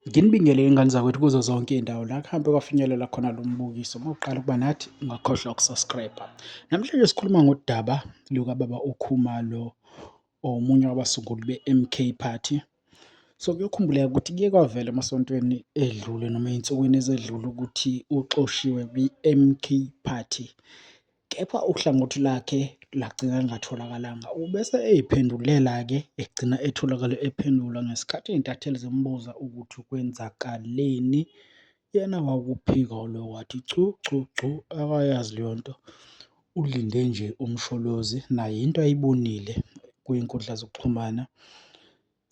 Nginibingele ingane zakwethu kuzo zonke iy'ndawo la kuhambe kwafinyelela khona lo mbukiso. Uma uqala ukuba nathi ungakhohlwa uku-subscribe-a. Namhlanje sikhuluma ngodaba lukababa uKhumalo, omunye wabasunguli be-M_K Party. So, kuyokhumbuleka ukuthi kuye kwavela emasontweni edlule noma ey'nsukwini ezedlule ukuthi uxoshiwe kwi-M_K Party, kepha uhlangothi lakhe lagcina lingatholakalanga. Ubese ey'phendulela-ke, egcina etholakale ephendula ngesikhathi iy'ntatheli zimbuza ukuthi kwenzakaleni. Yena wakuphika lo wathi chu chu chu, akayazi leyo nto. Ulinde nje umsholozi, naye into ayibonile kwiy'nkundla zokuxhumana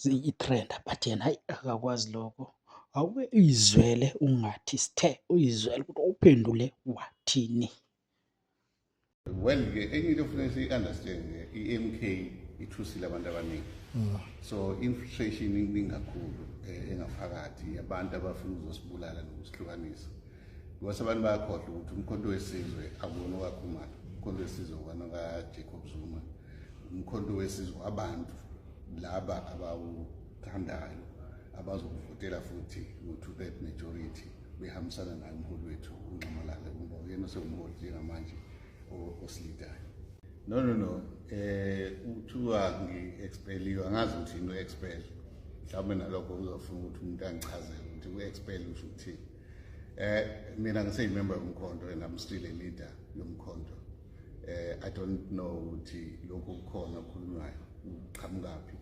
i-trend-a, but yena hhayi, akakwazi lokho. Awuke uy'zwele ungathi sithe, uy'zwele ukuthi uphendule wathini. Well-ke enye into kufanele siyi-understand-ke i-M_K ithusile abantu abaningi. So infiltration iningi kakhulu engaphakathi abantu abafuna ukuzosibulala nokusihlukanisa. Because abantu bayakhohlwa ukuthi umkhonto wesizwe akuwona okaKhumalo, umkhonto wesizwe uwona kaJacob Zuma, umkhonto wesizwe wabantu laba abawuthandayo abazokuvotela futhi ngo-2/3 majority behambisana naye umholi wethu uNxamalala, ngoba uyena osengumholi njengamanje osilidayo. No. Uthiwa ngi-expeliwe, angazi ukuthi yini u-expel. Mhlawumbe nalokho uzofuna ukuthi umuntu angichazele ukuthi u-expel usho ukuthini. Mina ngiseyimember yomkhonto and I'm still a leader yomkhonto. I don't know ukuthi lokhu kukhona okukhulunywayo uqhamukaphi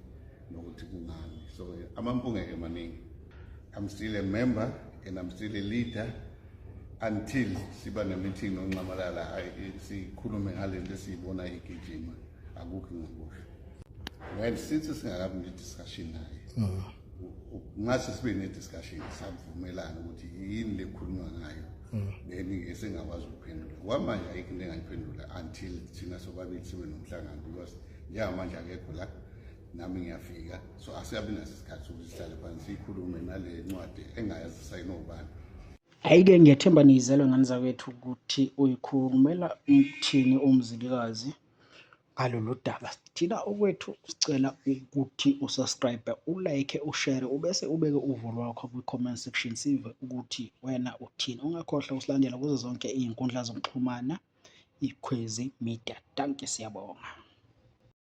nokuthi kungani. So amampunge-ke maningi. I'm still a member and I'm still a leader until siba ne-meeting noNxamalala sikhulume ngale nto esiyibona igijima, akukho engikusho. Well, since singakabi ne-discussion naye, ngase sibe ne-discussion, savumelana ukuthi yini le kukhulunywa ngayo, then-ke sengakwazi ukuphendula. Kwamanje ayikho into engayiphendula until thina sobabili sibe nomhlangano, because njengamanje akekho la, nami ngiyafika, so asiyabi naso isikhathi sokuthi sihlale phansi sikhulume nale ncwadi engayazi sayinwe ubani. Hhayi-ke ngiyathemba niyizele ngane zakwethu ukuthi uyikhulumela ukuthini umzilikazi ngalolu daba. Thina okwethu sicela ukuthi usubscribe, ulike, ushare, ubese ubeke uvo lwakho kwi-comment section, sive ukuthi wena uthini. Ungakhohlwa usilandela kuzo zonke iy'nkundla zokuxhumana, Ikhwezi Media. Danke, siyabonga.